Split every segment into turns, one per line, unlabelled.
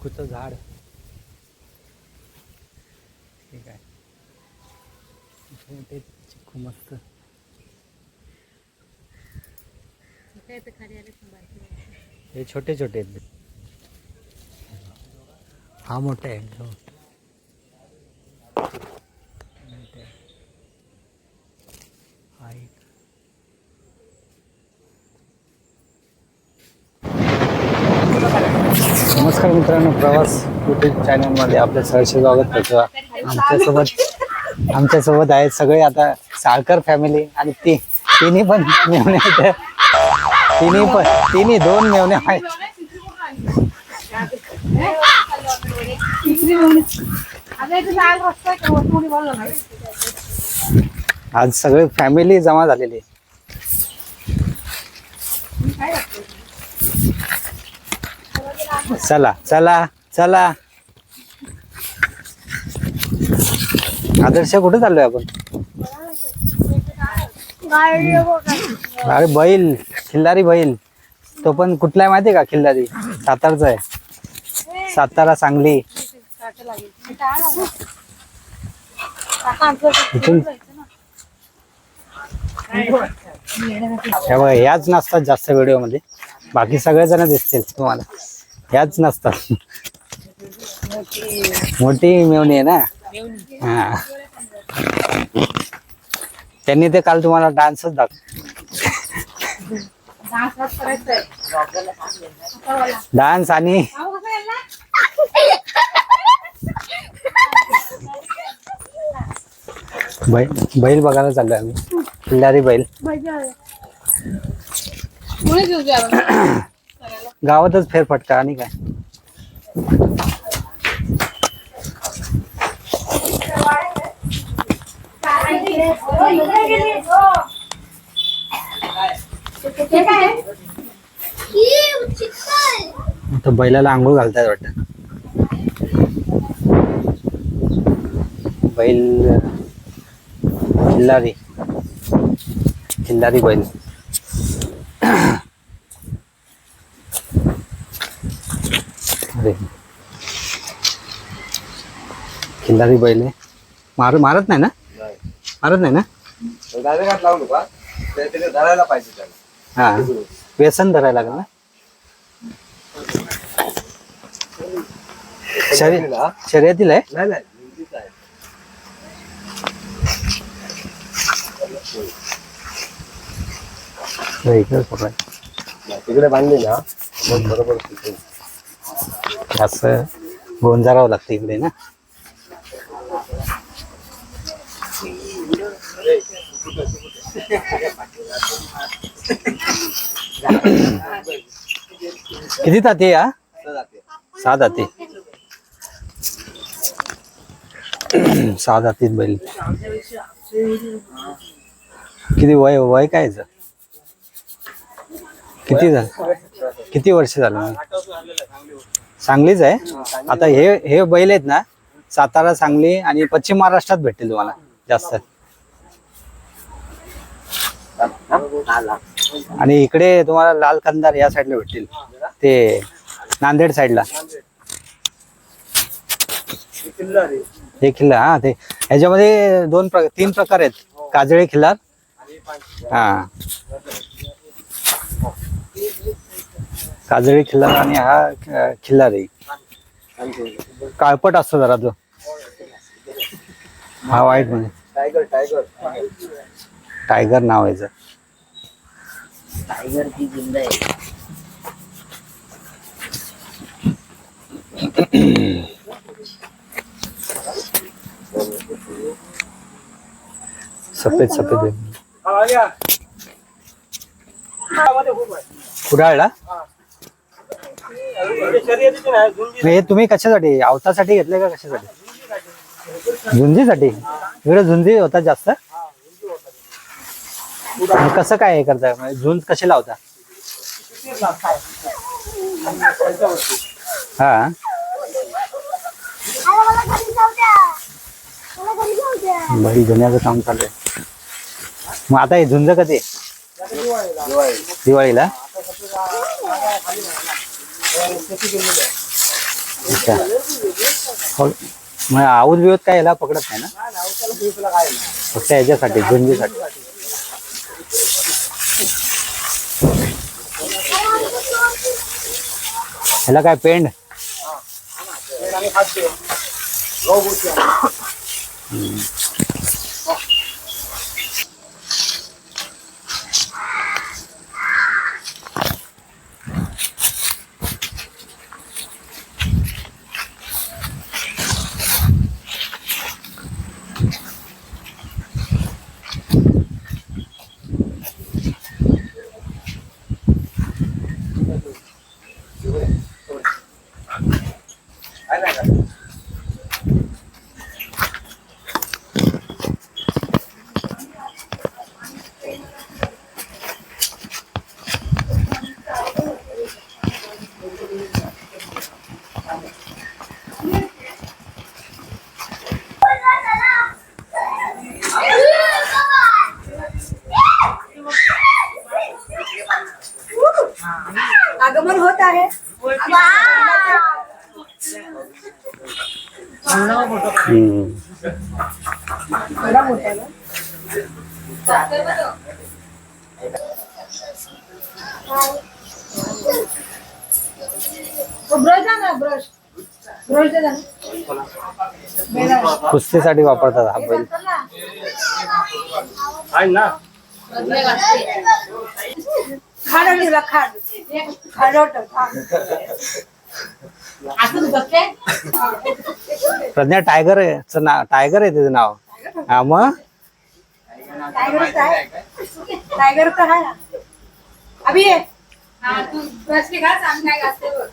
चिक्कूचं झाड. ठीक आहे, मोठे चिक्कू मस्त. हे छोटे छोटे आहेत. हा मोठा आहे एकदम. हा एक. नमस्कार मित्रांनो, प्रवास यूट्यूब चॅनलमध्ये आपलं सहर्ष स्वागत करतो. आमच्यासोबत आहेत सगळे आता साळकर फॅमिली आणि तिन्ही पण मेवणे आहेत. तिन्ही दोन मेवणे आहेत. आज सगळे फॅमिली जमा झालेली. चला चला चला. आदर्श कुठे चाललोय आपण? अरे बैल, खिल्लारी बैल. तो पण कुठला आहे माहितीये का? खिल्लारी सातारचा आहे. सातारा सांगली इथून. ह्याच नसतात जास्त व्हिडिओ मध्ये, बाकी सगळेजण दिसतील तुम्हाला. ह्याच नसतात. मोठी मेवणी आहे ना. हा, त्यांनी ते काल तुम्हाला डान्सच डान्स आणि बैल बघायला चाललोय आम्ही. खिल्लारी बैल गावातच फेरफटका आणि काय. आता बैलाला आंघोळ घालतायत वाटत. बैल खिल्लारी बैल. अरे खिल्लारी बैल आहे. मारत नाही ना? मारत नाही ना?
धरायला पाहिजे त्याला.
हा, व्यसन धरायला लागेल ना. शर्यतीला आहे.
नाही नाही, तिकडे बांधली ना मग बरोबर.
असं गोंजारावं लागतं इकडे ना. किती जाते या? 6 जाते. 6 जातीत बैल. किती वय काय याचं? किती वर्ष झालं? सांगलीच आहे. आता हे बैल आहेत ना, सातारा, सांगली आणि पश्चिम महाराष्ट्रात भेटतील तुम्हाला जास्त. आणि इकडे तुम्हाला लाल कंदार या साईडला भेटतील, ते नांदेड साईडला. हे खिल्लार. हा, ते ह्याच्यामध्ये 3 प्रकार आहेत. काजळी खिल्लार. हा, काजळी खिल्लार आणि हा खिल्लारी. काळपट असतो जरा तो. हा व्हाईट मध्ये. टायगर नाव आहे.
टाइगर की जिंदा है.
सफेद कुडाळला. हे तुम्ही कशासाठी? अवतासाठी घेतले का कशासाठी? झुंजीसाठी. इकडे झुंजी होतात जास्त. कसं काय हे करताय? झुंज कशी लावता? हा, बैल धुण्याचं काम चालू आहे. मग आता हे झुंज कधी? दिवाळीला. अच्छा हो. मग आऊत बिवत काय याला पकडत नाही ना, फक्त याच्यासाठी झुंजीसाठी. ह्याला काय पेंड.
आगमन होत आहे. थोडा मोठा ना. ब्रश ना, ब्रश ब्रश दे ना.
कुस्तीसाठी वापरतात हा बैल.
खाड दिला खाड खाडवट.
प्रज्ञा टायगर आहे टायगर आहे त्याचं नाव. हा मग
टायगर तर आहे. अभि ये. तू ब्रश घाल, आम्ही काय घालते बघ.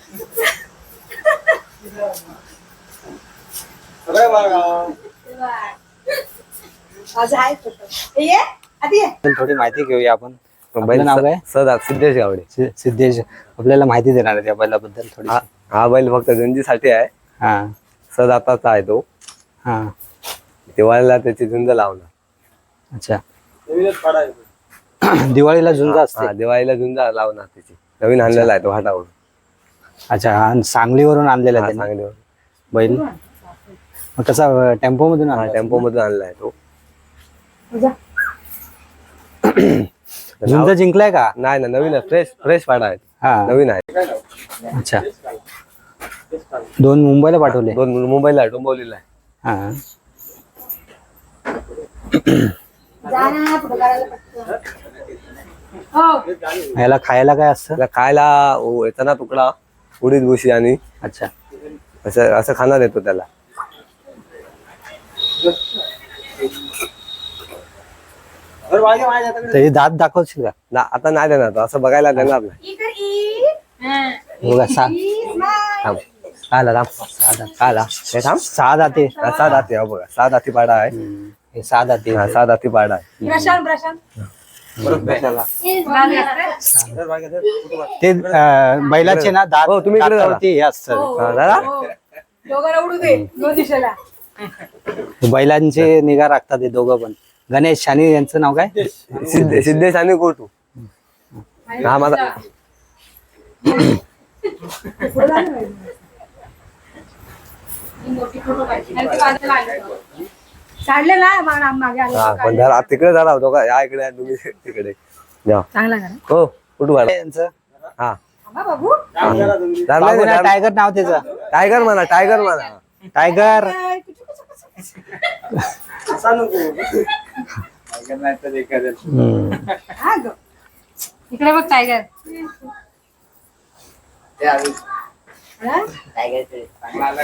आज आहे फोटो. ये आधी ये.
थोडी माहिती घेऊया आपण. आपलं नाव काय?
सिद्धेश गावडे.
सिद्धेश आपल्याला माहिती देणार आहे त्या बैलाबद्दल थोडी.
हा बैल फक्त गंजीसाठी आहे.
हा
सदाताचा आहे तो.
हा
दिवाळीला त्याची झुंज लावणार.
अच्छा दिवाळीला झुंज असते.
हा, दिवाळीला झुंज लावणार त्याची. नवीन आणलेला आहे तो हाटावरून.
अच्छा आणि सांगलीवरून आणलेला आहे त्यांनी
सांगलीवर.
बैल. मग कसा टेम्पो मधून
हा,
आणला?
टेम्पो मधून आणलाय तो.
झुंज जिंकलाय का?
नाही ना, नवीन आहे. फ्रेश फ्रेश पाडा आहे.
हा
नवीन आहे.
अच्छा 2 मुंबईला पाठवले.
2 मुंबईला आहे, डोंबिवलीला आहे.
हा
जा ना फोटो काढायला पटकन. हो
याला खायला काय असतं?
त्याला खायला याचा ना तुकडा, उडीद भुशी आणि
अच्छा
असं असं खाणार येतो त्याला.
त्याचे दात दाखवशील का?
आता नाही देणार तो, असं बघायला देणार नाही.
इकडे ई.
बघा
थांब. आला थांब. आला हे थांब.
6 दाते.
7 दाती. हो बघा, 7 दाती पाडा आहे.
हे 6 दाते.
हा, 7 दाती पाडा आहे.
प्रशांत प्रशांत.
ते बैलाचे ना दात
हो, तुम्ही इकडे
दातावरती हे असतं.
हा, दादा
दोघांना उडू दे दोन दिशेला.
बैलांचे निगा राखतात हे दोघं पण. गणेश आणि यांचं नाव काय?
सिद्धेश आणि गोटू. हा माझा.
काढले ना मागे आले.
हा पण जरा तिकडे झाला होतो का, या इकडे आहे, तुम्ही तिकडे जा.
चांगला करा.
हो कुठू वाढा.
यांचं
हा
थांबा बाबू.
टायगर नाव त्याचं.
टायगर म्हणा, टायगर म्हणा.
टायगर.
हा ग. इकडे बघ टायगर.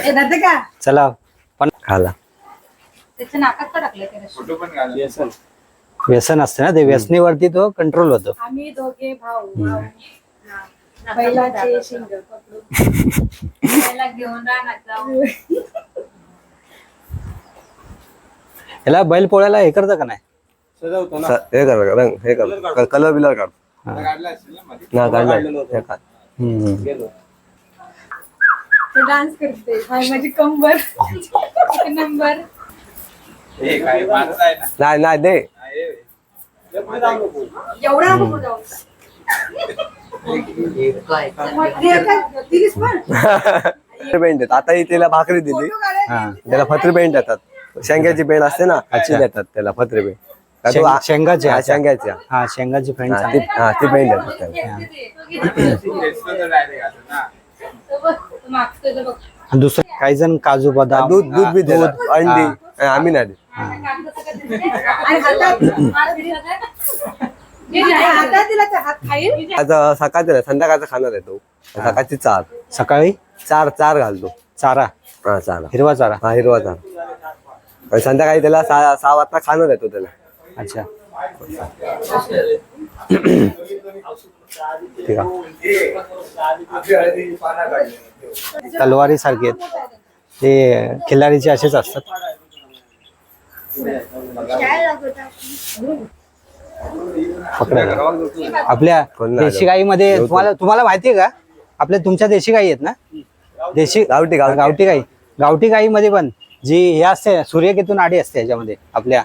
हे धरते का?
चला पण
खाला.
त्याच्या नाकात तर टाकले ते.
व्यसन असते ना ते, व्यसनीवरती तो कंट्रोल होतो.
आम्ही दोघे भाऊ बैलाचे शिंग पकडून बैला घेऊन रानात जाऊ.
याला बैल पोळ्याला हे करतं का नाही?
हे कर रंग, हे कर कलर बिलर काढ. ना काढलाय. हे काढ.
डान्स करते. हाय माझी कंबर. नंबर.
नाही नाही दे.
एवढा नको जाऊ. दिलीस पण
पेंट देतात. आता ही त्याला भाकरी दिली,
हा
त्याला फत्री पेंट देतात. शेंगाची पेंट असते ना, ती देतात त्याला फत्री पेंट.
शेंगाची
शेंगाची
हा शेंगाची फ्रेंड
ती पेंट देतात त्याला.
दुसरं काही जण काजू बदाम
दूध बी देतात, अंडी. आम्ही नाही देत. आता सकाळचं संध्याकाळचा खाणार आहे तो. सकाळची चार
सकाळी
चार घालतो.
चारा
हा चारा,
हिरवा चारा.
हा हिरवा चारा. आणि संध्याकाळी त्याला 6 वाजता खाणार आहे तो त्याला.
अच्छा ठीक आहे. तलवारी सारखे आहेत ते, खिल्लारीचे असेच असतात. पकडायला आपल्या देशी गाईमध्ये तुम्हाला माहितीये का, आपल्या तुमच्या देशी गाई आहेत ना, देशी
गावठी
गावठी गाईमध्ये पण जी हे असते सूर्यकेतून आडी असते याच्यामध्ये. आपल्या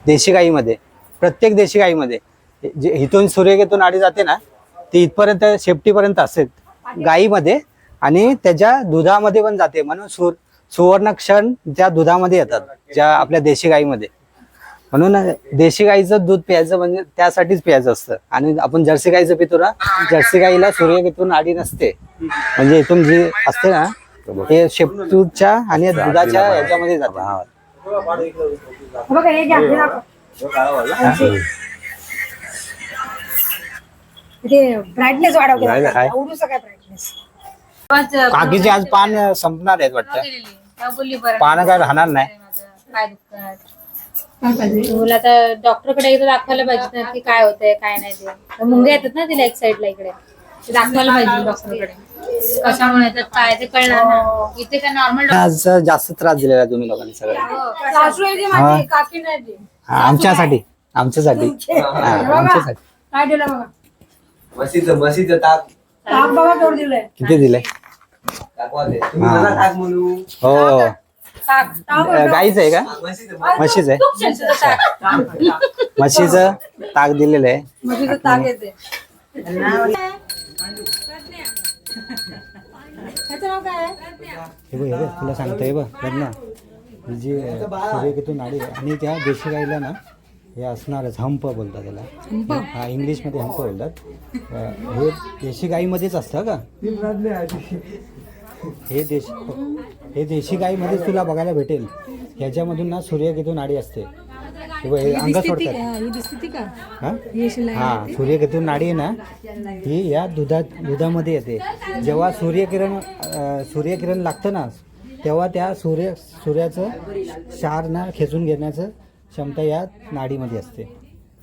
देशी गाईमध्ये, प्रत्येक देशी गाईमध्ये जे इथून सूर्यकेतून आडी जाते ना, ती इथपर्यंत शेपटीपर्यंत असते गाईमध्ये, आणि त्याच्या दुधामध्ये पण जाते. म्हणून सुवर्ण क्षण त्या दुधामध्ये येतात ज्या आपल्या देशी गाईमध्ये. म्हणून देशी गाईचं दूध प्यायचं म्हणजे त्यासाठीच प्यायचं असतं. आणि आपण जर्सी गाईचं पितो ना, जर्सी गाईला सूर्यकेतून आडी नसते. म्हणजे इथून जी असते ना, हे शेपटूच्या आणि दुधाच्या याच्यामध्ये जाते.
ब्राईटनेस वाढवतो.
काय? काकीचे आज पान संपणार आहेत वाटतं. पान काय राहणार नाही.
मुलं आता डॉक्टरकडे एकदा दाखवायला पाहिजे ना की काय होतंय काय नाही ते. मुंगे येतात ना तिला एक साईडला इकडे, ते दाखवायला पाहिजे डॉक्टरकडे कशामुळे येतात काय ते कळणार ना. इथे काय नॉर्मल
आज जास्त त्रास दिलेला आहे तुम्ही लोकांनी सगळ्यांना.
सासू आहे ती माझी, काकी नाही ती.
आमच्यासाठी
काय दिलं बघा,
म्हशीचं ताक
ताक बघा केवढं दिलंय.
किती दिले?
ताक म्हणू.
हो
ताक ताक
गाईच आहे का? म्हशीच आहे. म्हशीचं ताक दिलेलं आहे.
म्हशीचं ताक येते. त्याचं नाव काय आहे?
हे बघ तुला सांगतो, हे बघ ना, ही जी सूर्यकेतून नाडी आहे, आणि त्या देशी गाईला ना हे असणारच हंप बोलतात त्याला. हा इंग्लिशमध्ये हंप बोलतात. हे देशी गाईमध्येच असतं का? हे देशी गाईमध्येच तुला बघायला भेटेल. ह्याच्यामधून ना सूर्यकेतू नाडी असते. हे बघ, हे अंग सोडतात. हा सूर्यकेतू नाडी आहे ना, ही या दुधामध्ये येते. जेव्हा सूर्यकिरण लागतं ना, तेव्हा त्या सूर्याचं क्षार ना खेचून घेण्याचं क्षमता या नाडीमध्ये असते.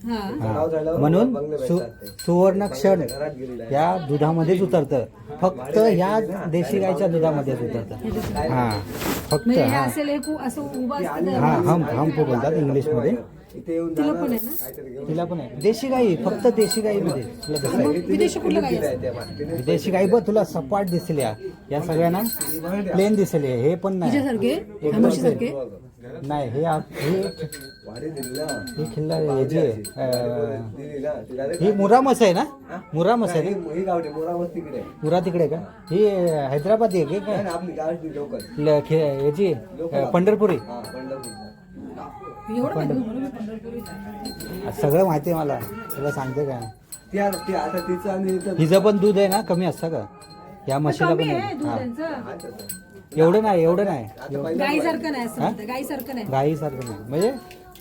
म्हणून सुवर्ण क्षण या दुधामध्येच उतरतं. फक्त ह्या देशी गाईच्या दुधामध्येच उतरतं. हा फक्त हंप बोलतात इंग्लिशमध्ये. तिला पण आहे देशी गाई, फक्त देशी गाईमध्ये. विदेशी गाई बघ तुला सपाट दिसेल, या सगळ्यांना प्लेन दिसेल. हे पण नाही, नाही ही खिल्ला याची ही मुरामस आहे ना, मुरामस आहे ना, मुरा तिकडे का? ही हैदराबादी आहे काय? याची पंढरपुरी. सगळं माहिती आहे मला, तुला सांगते का? हिचं पण दूध आहे ना कमी असतं का? या म्हशीला पण आहे. एवढं नाही गाईसारखं नाही. म्हणजे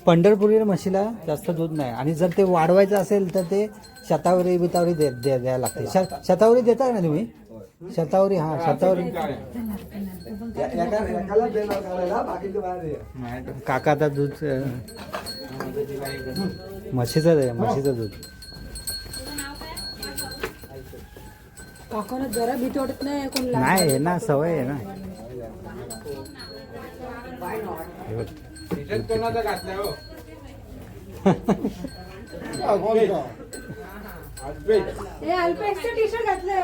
पंढरपुरी म्हशीला जास्त दूध नाही. आणि जर ते वाढवायचं असेल तर ते शतावरी बितावरी द्यायला लागते. शतावरी देता ना तुम्ही? शतावरी, हा शतावरी. काका आता दूध म्हशीचं आहे, म्हशीचं दूध.
जरा भीती वाटत नाही?
नाही ना, सवय आहे ना.
अल्पेक्सचं टी शर्ट घातलंय.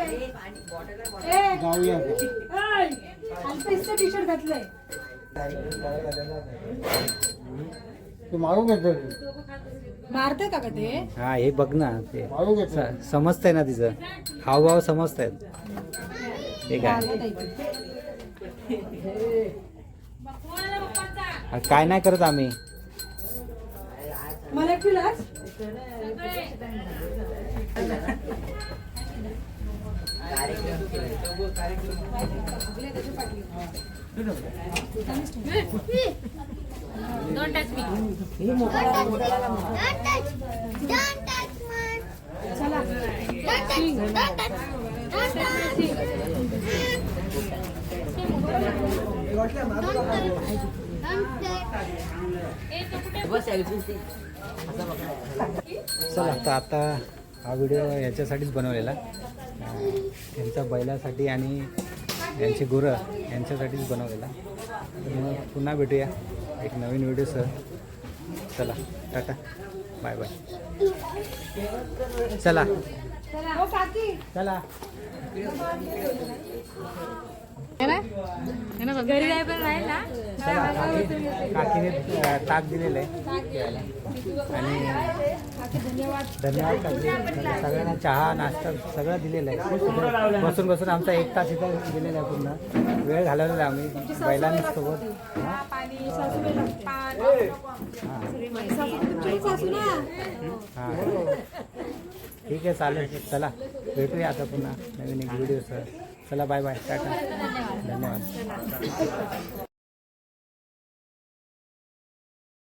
अल्पेक्सचं टी शर्ट घातलंय. मारतंय का ते?
हा हे बघ ना, ते समजतंय ना, तिचं हावभाव समजतायत. ते काय काय नाही करत आम्ही.
मला एक पिलास?
Don't touch me.
चला.
चला आता हा व्हिडिओ याच्यासाठीच बनवलेला, त्यांच्या बैलासाठी आणि यांची गुरं यांच्यासाठीच बनवलेला. तर मग पुन्हा भेटूया एक नवीन व्हिडिओसह. चला टाटा बाय बाय. चला
हो काकी.
चला.
घरी जाय पण राहील ना.
चला काकीने ताक दिलेलं आहे प्यायला. आणि धन्यवाद काकी. सगळ्यांना चहा नाश्ता सगळं दिलेलं आहे. बसून बसून आमचा 1 तास इथं दिलेला आहे. पूर्ण वेळ घालवलेला आहे आम्ही बैलांसोबत. हां ठीक आहे चालेल. चला भेटूया आता पुन्हा नवीन एक व्हिडिओसह. चला बाय बाय टाटा धन्यवाद.